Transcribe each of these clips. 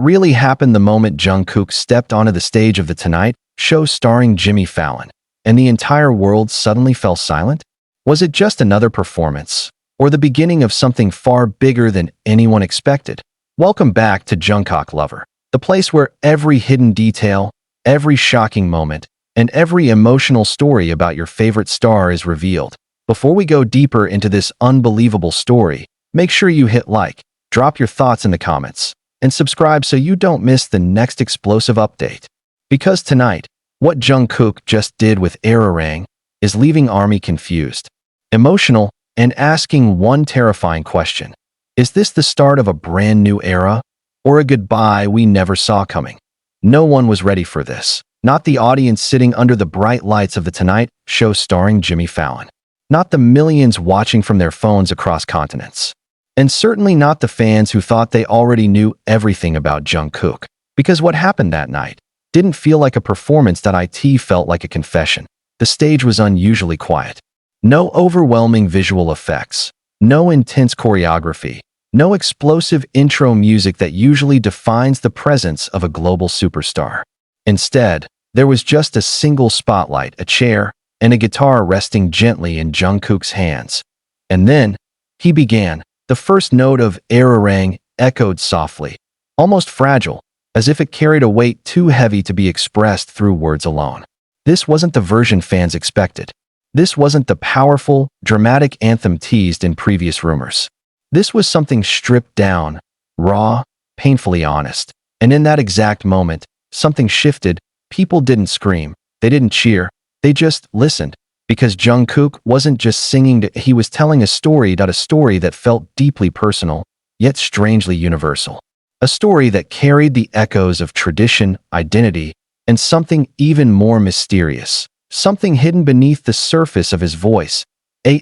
really happened the moment Jungkook stepped onto the stage of the Tonight Show starring Jimmy Fallon, and the entire world suddenly fell silent? Was it just another performance, or the beginning of something far bigger than anyone expected? Welcome back to Jungkook Lover, the place where every hidden detail, every shocking moment, and every emotional story about your favorite star is revealed. Before we go deeper into this unbelievable story, make sure you hit like, drop your thoughts in the comments, and subscribe so you don't miss the next explosive update. Because tonight, what Jungkook just did with Arirang is leaving ARMY confused, emotional, and asking one terrifying question. Is this the start of a brand new era, or a goodbye we never saw coming? No one was ready for this. Not the audience sitting under the bright lights of the Tonight Show starring Jimmy Fallon. Not the millions watching from their phones across continents. And certainly not the fans who thought they already knew everything about Jungkook. Because what happened that night didn't feel like a performance. It felt like a confession. The stage was unusually quiet. No overwhelming visual effects. No intense choreography. No explosive intro music that usually defines the presence of a global superstar. Instead, there was just a single spotlight, a chair, and a guitar resting gently in Jungkook's hands. And then, he began. The first note of Arirang echoed softly, almost fragile, as if it carried a weight too heavy to be expressed through words alone. This wasn't the version fans expected. This wasn't the powerful, dramatic anthem teased in previous rumors. This was something stripped down, raw, painfully honest. And in that exact moment, something shifted. People didn't scream. They didn't cheer. They just listened. Because Jungkook wasn't just singing, he was telling a story that felt deeply personal, yet strangely universal. A story that carried the echoes of tradition, identity, and something even more mysterious. Something hidden beneath the surface of his voice.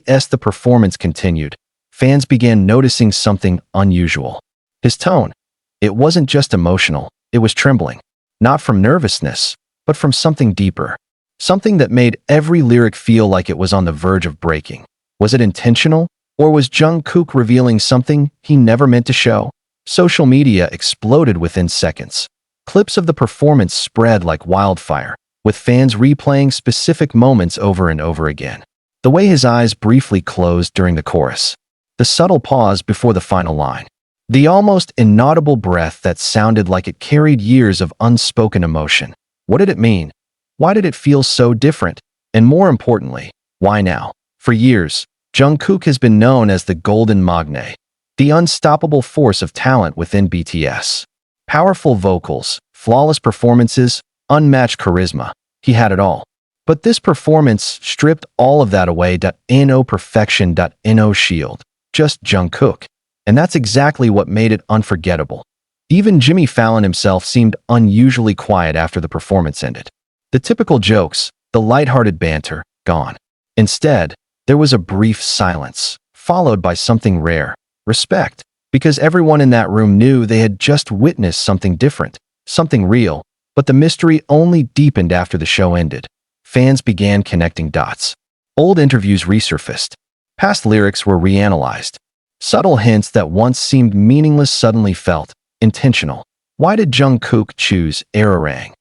As the performance continued, fans began noticing something unusual. His tone. It wasn't just emotional, it was trembling. Not from nervousness, but from something deeper. Something that made every lyric feel like it was on the verge of breaking. Was it intentional? Or was Jungkook revealing something he never meant to show? Social media exploded within seconds. Clips of the performance spread like wildfire, with fans replaying specific moments over and over again. The way his eyes briefly closed during the chorus. The subtle pause before the final line. The almost inaudible breath that sounded like it carried years of unspoken emotion. What did it mean? Why did it feel so different? And more importantly, why now? For years, Jungkook has been known as the Golden Magne, the unstoppable force of talent within BTS. Powerful vocals, flawless performances, unmatched charisma. He had it all. But this performance stripped all of that away. No perfection, no shield. Just Jungkook. And that's exactly what made it unforgettable. Even Jimmy Fallon himself seemed unusually quiet after the performance ended. The typical jokes, the lighthearted banter, gone. Instead, there was a brief silence, followed by something rare, respect, because everyone in that room knew they had just witnessed something different, something real, but the mystery only deepened after the show ended. Fans began connecting dots. Old interviews resurfaced. Past lyrics were reanalyzed. Subtle hints that once seemed meaningless suddenly felt intentional. Why did Jungkook choose Arirang?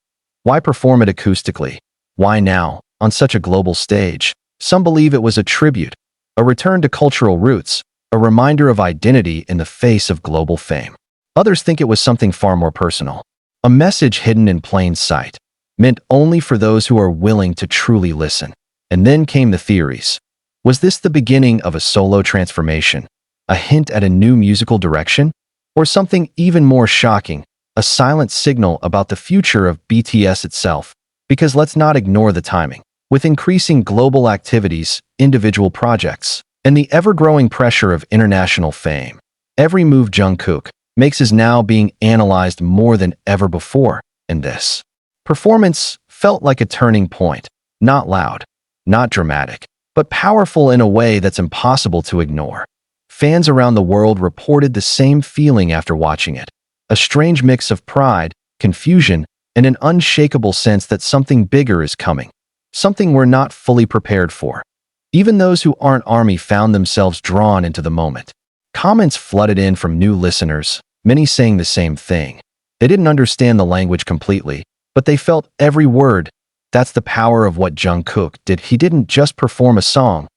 Why perform it acoustically? Why now, on such a global stage? Some believe it was a tribute, a return to cultural roots, a reminder of identity in the face of global fame. Others think it was something far more personal, a message hidden in plain sight, meant only for those who are willing to truly listen. And then came the theories. Was this the beginning of a solo transformation? A hint at a new musical direction? Or something even more shocking, a silent signal about the future of BTS itself? Because let's not ignore the timing. With increasing global activities, individual projects, and the ever-growing pressure of international fame, every move Jungkook makes is now being analyzed more than ever before, and this performance felt like a turning point. Not loud, not dramatic, but powerful in a way that's impossible to ignore. Fans around the world reported the same feeling after watching it. A strange mix of pride, confusion, and an unshakable sense that something bigger is coming. Something we're not fully prepared for. Even those who aren't ARMY found themselves drawn into the moment. Comments flooded in from new listeners, many saying the same thing. They didn't understand the language completely, but they felt every word. That's the power of what Jungkook did. He didn't just perform a song.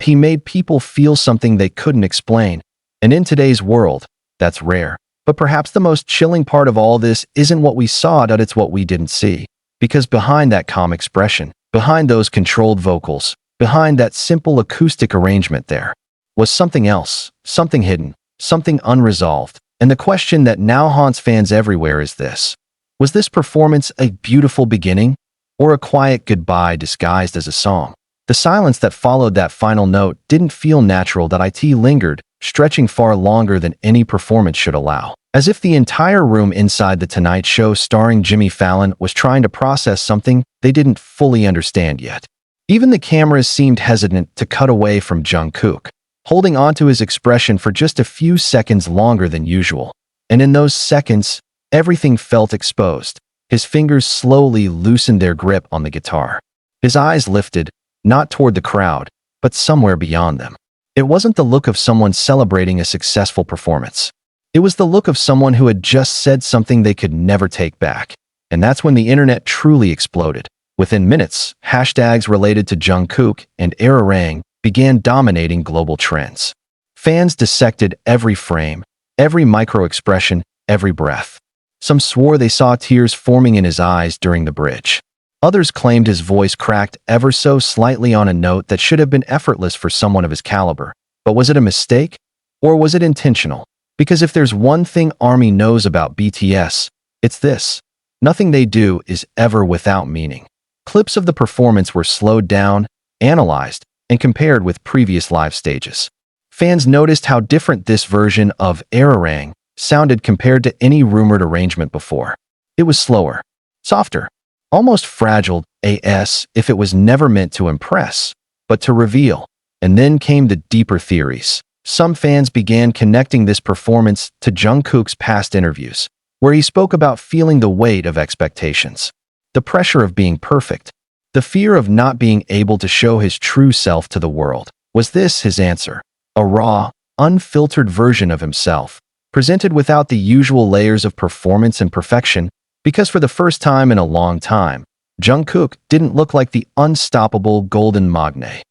He made people feel something they couldn't explain. And in today's world, that's rare. But perhaps the most chilling part of all this isn't what we saw, but it's what we didn't see. Because behind that calm expression, behind those controlled vocals, behind that simple acoustic arrangement there, was something else, something hidden, something unresolved. And the question that now haunts fans everywhere is this. Was this performance a beautiful beginning, or a quiet goodbye disguised as a song? The silence that followed that final note didn't feel natural. That it lingered, stretching far longer than any performance should allow. As if the entire room inside The Tonight Show starring Jimmy Fallon was trying to process something they didn't fully understand yet. Even the cameras seemed hesitant to cut away from Jungkook, holding onto his expression for just a few seconds longer than usual. And in those seconds, everything felt exposed. His fingers slowly loosened their grip on the guitar. His eyes lifted, not toward the crowd, but somewhere beyond them. It wasn't the look of someone celebrating a successful performance. It was the look of someone who had just said something they could never take back. And that's when the internet truly exploded. Within minutes, hashtags related to Jungkook and Arirang began dominating global trends. Fans dissected every frame, every micro-expression, every breath. Some swore they saw tears forming in his eyes during the bridge. Others claimed his voice cracked ever so slightly on a note that should have been effortless for someone of his caliber. But was it a mistake? Or was it intentional? Because if there's one thing ARMY knows about BTS, it's this. Nothing they do is ever without meaning. Clips of the performance were slowed down, analyzed, and compared with previous live stages. Fans noticed how different this version of Arirang sounded compared to any rumored arrangement before. It was slower, softer, almost fragile as if it was never meant to impress, but to reveal. And then came the deeper theories. Some fans began connecting this performance to Jungkook's past interviews, where he spoke about feeling the weight of expectations, the pressure of being perfect, the fear of not being able to show his true self to the world. Was this his answer? A raw, unfiltered version of himself, presented without the usual layers of performance and perfection? Because for the first time in a long time, Jungkook didn't look like the unstoppable golden magne.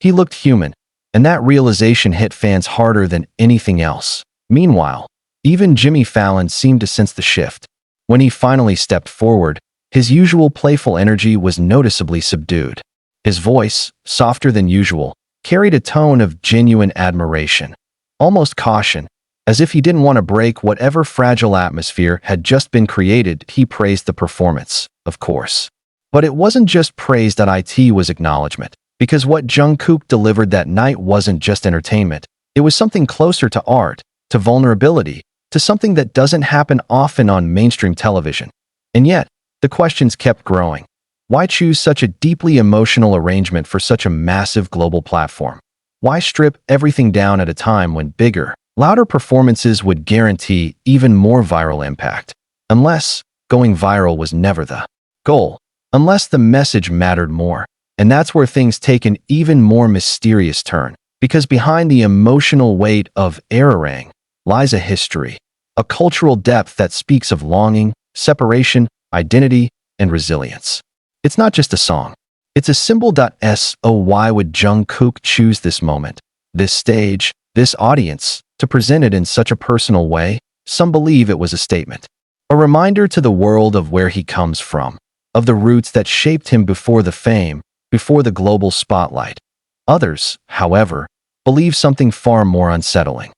He looked human, and that realization hit fans harder than anything else. Meanwhile, even Jimmy Fallon seemed to sense the shift. When he finally stepped forward, his usual playful energy was noticeably subdued. His voice, softer than usual, carried a tone of genuine admiration, almost caution. As if he didn't want to break whatever fragile atmosphere had just been created. He praised the performance, of course. But it wasn't just praise. It was acknowledgement. Because what Jungkook delivered that night wasn't just entertainment. It was something closer to art, to vulnerability, to something that doesn't happen often on mainstream television. And yet, the questions kept growing. Why choose such a deeply emotional arrangement for such a massive global platform? Why strip everything down at a time when bigger, louder performances would guarantee even more viral impact? Unless going viral was never the goal. Unless the message mattered more. And that's where things take an even more mysterious turn. Because behind the emotional weight of Arirang lies a history, a cultural depth that speaks of longing, separation, identity, and resilience. It's not just a song. It's a symbol. So why would Jungkook choose this moment, this stage, this audience, to present it in such a personal way? Some believe it was a statement, a reminder to the world of where he comes from, of the roots that shaped him before the fame, before the global spotlight. Others, however, believe something far more unsettling.